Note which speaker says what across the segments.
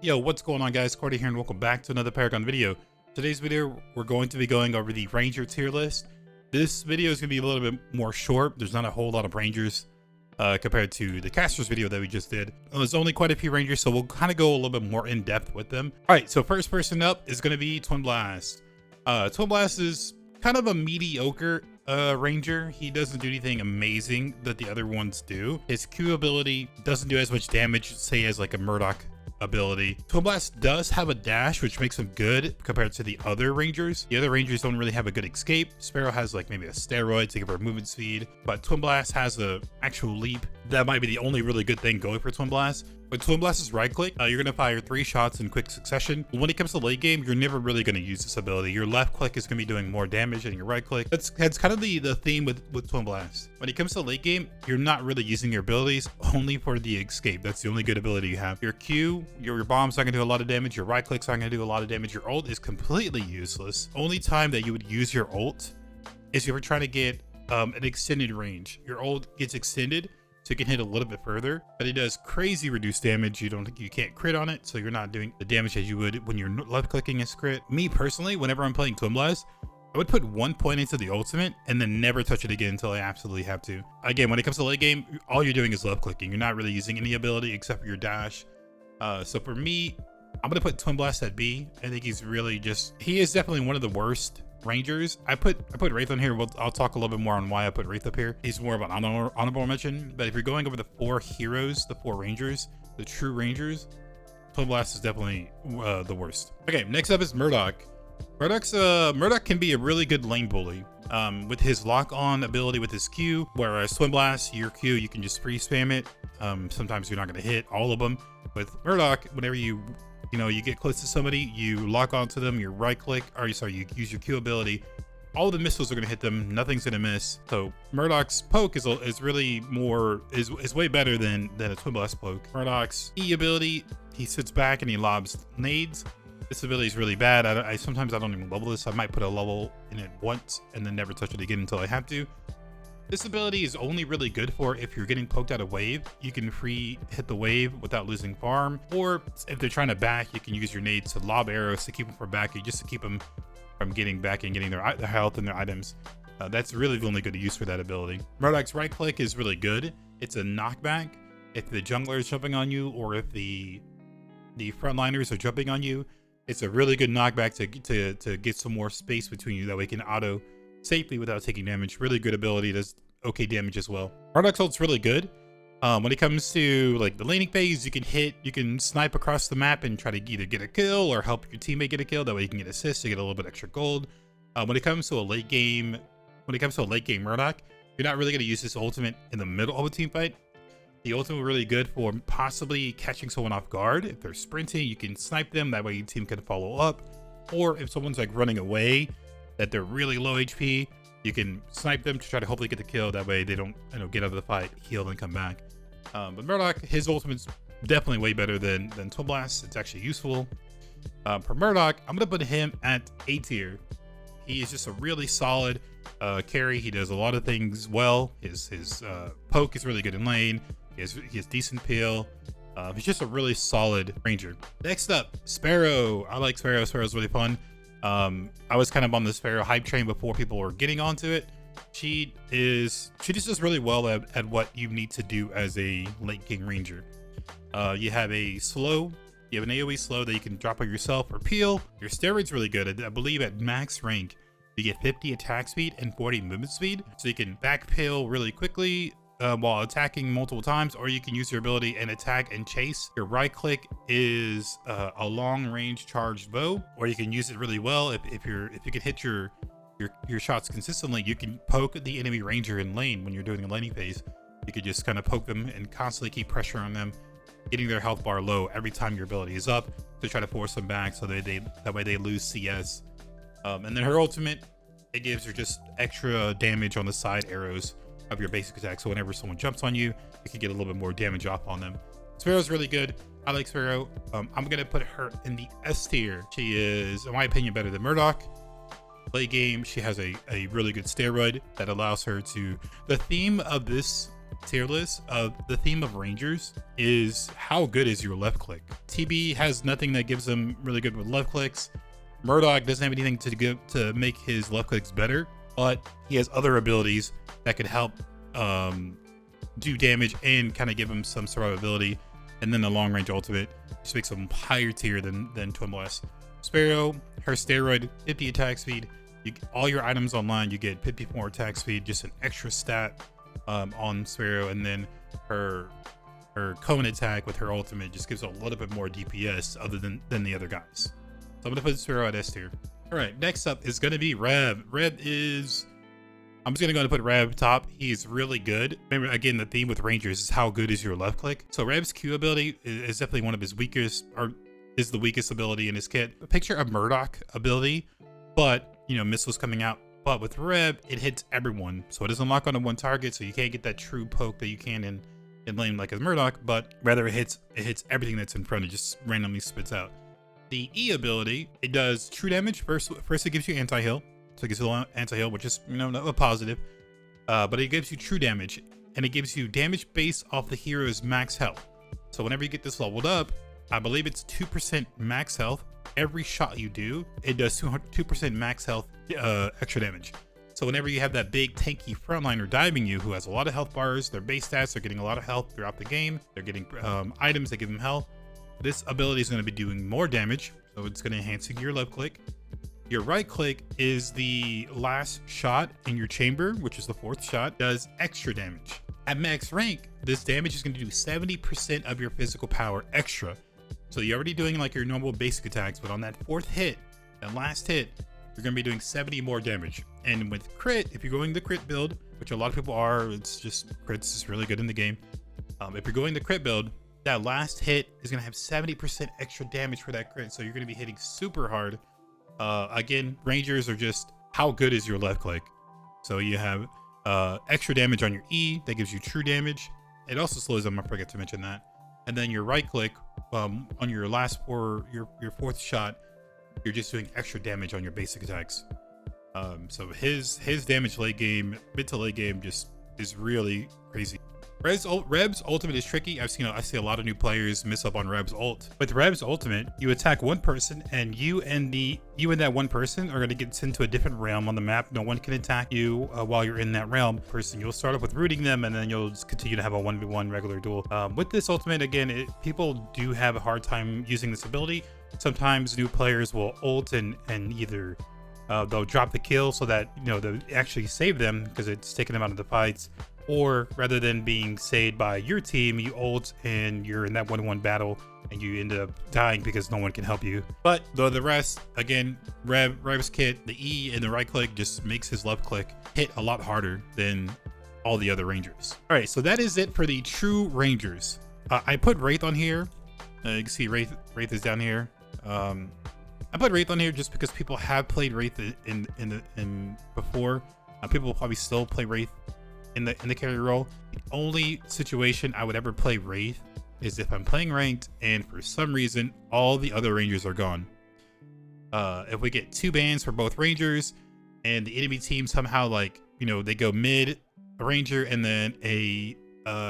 Speaker 1: Yo, what's going on, guys? Cordy here and welcome back to another Paragon video. Today's video, we're going to be going over the Ranger tier list. This video is going to be a little bit more short. There's not a whole lot of Rangers compared to the Casters video that we just did. There's only quite a few Rangers, so we'll kind of go a little bit more in depth with them. All right, so first person up is going to be Twin Blast. Twin Blast is kind of a mediocre Ranger. He doesn't do anything amazing that the other ones do. His Q ability doesn't do as much damage, say, as like a Murdoch ability. Twin Blast does have a dash, which makes him good compared to the other Rangers. The other Rangers don't really have a good escape. Sparrow has like maybe a steroid to give her movement speed, but Twin Blast has a actual leap. That might be the only really good thing going for Twin Blast. When Twin Blast is right click, you're going to fire 3 shots in quick succession. When it comes to late game, you're never really going to use this ability. Your left click is going to be doing more damage than your right click. That's kind of the theme with Twin Blast. When it comes to late game, you're not really using your abilities, only for the escape. That's the only good ability you have. Your Q, your bomb's not going to do a lot of damage. Your right click's not going to do a lot of damage. Your ult is completely useless. Only time that you would use your ult is if you're trying to get an extended range. Your ult gets extended, so you can hit a little bit further, but it does crazy reduced damage. You can't crit on it, so you're not doing the damage as you would when you're left clicking a crit. Me personally, whenever I'm playing Twin Blast, I would put 1 point into the ultimate and then never touch it again until I absolutely have to. Again, when it comes to late game, all you're doing is left clicking. You're not really using any ability except for your dash. So for me, I'm gonna put Twin Blast at B. I think he's really he is definitely one of the worst Rangers. I put Wraith on here. I'll talk a little bit more on why I put Wraith up here. He's more of an honorable mention, but if you're going over the 4 heroes, the 4 Rangers, the true Rangers, Twin Blast is definitely the worst. Okay, next up is Murdoch. Murdoch can be a really good lane bully with his lock-on ability with his Q, whereas Twin Blast, your Q, you can just free spam it. Sometimes you're not going to hit all of them. With Murdoch, whenever you get close to somebody, you lock onto them, you right click, you use your Q ability, all the missiles are going to hit them, nothing's going to miss. So Murdoch's poke is really is way better than a Twin Blast poke. Murdoch's E ability, he sits back and he lobs nades. This ability is really bad. Sometimes I don't even level this. I might put a level in it once and then never touch it again until I have to. This ability is only really good for if you're getting poked at a wave. You can free hit the wave without losing farm, or if they're trying to back, you can use your nades to lob arrows to keep them from backing, just to keep them from getting back and getting their health and their items. That's really the only good use for that ability. Murdoch's right click is really good. It's a knockback. If the jungler is jumping on you, or if the frontliners are jumping on you, it's a really good knockback to get some more space between you. That way you can auto safely without taking damage. Really good ability, does okay damage as well. Murdoch's ult's really good. When it comes to like the laning phase, you can snipe across the map and try to either get a kill or help your teammate get a kill. That way you can get assists to get a little bit extra gold. When it comes to a late game Murdoch, you're not really going to use this ultimate in the middle of a team fight. The ultimate is really good for possibly catching someone off guard. If they're sprinting, you can snipe them. That way your team can follow up. Or if someone's like running away, that they're really low HP, you can snipe them to try to hopefully get the kill. That way they don't get out of the fight, heal, and come back. But Murdoch, his ultimate's definitely way better than Twin Blast. It's actually useful. For Murdoch, I'm gonna put him at A tier. He is just a really solid carry. He does a lot of things well. His poke is really good in lane. He has decent peel. He's just a really solid Ranger. Next up, Sparrow. I like Sparrow. Sparrow's really fun. I was kind of on the Sparrow hype train before people were getting onto it. She just does really well at what you need to do as a late game Ranger. You have an AoE slow that you can drop on yourself or peel. Your steroid's really good. I believe at max rank, you get 50 attack speed and 40 movement speed. So you can back peel really quickly while attacking multiple times, or you can use your ability and attack and chase. Your right click is a long range charged bow, or you can use it really well if you can hit your shots consistently. You can poke the enemy ranger in lane when you're doing a laning phase. You could just kind of poke them and constantly keep pressure on them, getting their health bar low every time your ability is up to try to force them back, so that way they lose CS. And then her ultimate, it gives her just extra damage on the side arrows of your basic attack, so whenever someone jumps on you, you can get a little bit more damage off on them. Sparrow's really good. I like Sparrow. I'm gonna put her in the S tier. She is, in my opinion, better than Murdoch. Late game, she has a really good steroid that allows her to. The theme of this tier list, the theme of Rangers is how good is your left click. TB has nothing that gives him really good with left clicks. Murdoch doesn't have anything to give to make his left clicks better, but he has other abilities that could help do damage and kind of give him some survivability. And then the long range ultimate just makes him higher tier than Twimbless. Sparrow, her steroid, 50 attack speed. All your items online, you get 50 more attack speed, just an extra stat on Sparrow. And then her cone attack with her ultimate just gives a little bit more DPS other than the other guys. So I'm gonna put Sparrow at S tier. All right, next up is gonna be Rev. Rev is, I'm just gonna go and put Rev top. He's really good. Remember, again, the theme with Rangers is how good is your left click. So Rev's Q ability is definitely one of his weakest, or is the weakest ability in his kit. A picture of Murdoch ability, but you know, missiles coming out. But with Rev, it hits everyone, so it doesn't lock onto one target, so you can't get that true poke that you can in lane like as Murdoch, but rather it hits everything that's in front. It just randomly spits out. The E ability, it does true damage. First it gives you anti-heal. So it gives you a anti-heal, which is, you know, a positive. But it gives you true damage, and it gives you damage based off the hero's max health. So whenever you get this leveled up, I believe it's 2% max health. Every shot you do, it does 2% max health extra damage. So whenever you have that big tanky frontliner diving you, who has a lot of health bars, their base stats are getting a lot of health throughout the game. They're getting items that give them health. This ability is going to be doing more damage, so it's going to enhance your left click. Your right click is the last shot in your chamber, which is the 4th shot, does extra damage. At max rank, this damage is going to do 70% of your physical power extra. So you're already doing like your normal basic attacks, but on that 4th hit, that last hit, you're going to be doing 70 more damage. And with crit, if you're going the crit build, which a lot of people are, it's just crits is really good in the game. If you're going the crit build, that last hit is going to have 70% extra damage for that crit. So you're going to be hitting super hard. Again, Rangers are just how good is your left click. So you have extra damage on your E that gives you true damage. It also slows them. I forget to mention that. And then your right click on your last your 4th shot, you're just doing extra damage on your basic attacks. So his damage late game, mid to late game, just is really crazy. Rev's ultimate is tricky. I see a lot of new players miss up on Rev's ult. With Rev's ultimate, you attack one person, and you and that one person are going to get sent to a different realm on the map. No one can attack you while you're in that realm. You'll start off with rooting them, and then you'll just continue to have a 1v1 regular duel. With this ultimate, again, people do have a hard time using this ability. Sometimes new players will ult and either they'll drop the kill so that, you know, they'll actually save them because it's taking them out of the fights. Or rather than being saved by your team, you ult and you're in that 1v1 battle and you end up dying because no one can help you. But the rest, again, Rev's kit, the E and the right click just makes his left click hit a lot harder than all the other Rangers. All right, so that is it for the true Rangers. I put Wraith on here. You can see Wraith is down here. I put Wraith on here just because people have played Wraith in before. People will probably still play Wraith in the carry role. The only situation I would ever play Wraith is if I'm playing ranked and for some reason all the other Rangers are gone. If we get 2 bans for both Rangers and the enemy team somehow, like, you know, they go mid a Ranger and then a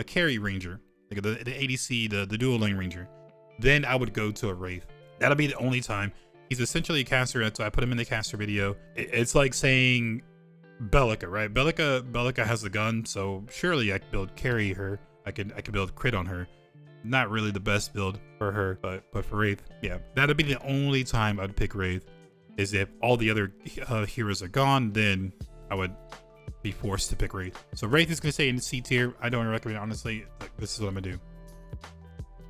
Speaker 1: carry Ranger, like the ADC, the dual lane Ranger, then I would go to a Wraith. That'll be the only time. He's essentially a caster, so I put him in the caster video. It's like saying Bellica, right? Bellica has the gun, so surely I could carry her. I could build crit on her. Not really the best build for her, but for Wraith, yeah, that'd be the only time I'd pick Wraith. Is if all the other heroes are gone, then I would be forced to pick Wraith. So Wraith is gonna stay in the C tier. I don't recommend, honestly. Like, this is what I'm gonna do.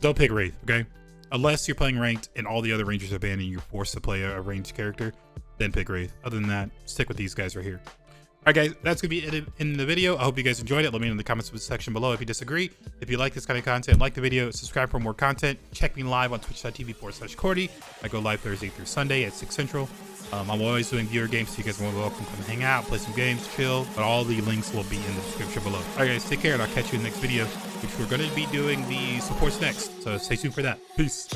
Speaker 1: Don't pick Wraith, okay? Unless you're playing ranked and all the other Rangers are banned and you're forced to play a ranged character, then pick Wraith. Other than that, stick with these guys right here. All right, guys, that's gonna be it in the video. I hope you guys enjoyed it. Let me know in the comments section below if you disagree. If you like this kind of content, like the video, subscribe for more content. Check me live on twitch.tv/Cordy. I go live Thursday through Sunday at 6 Central. I'm always doing viewer games, so you guys are more than welcome to come hang out, play some games, chill. But all the links will be in the description below. All right, guys, take care, and I'll catch you in the next video, which we're gonna be doing the supports next. So stay tuned for that. Peace.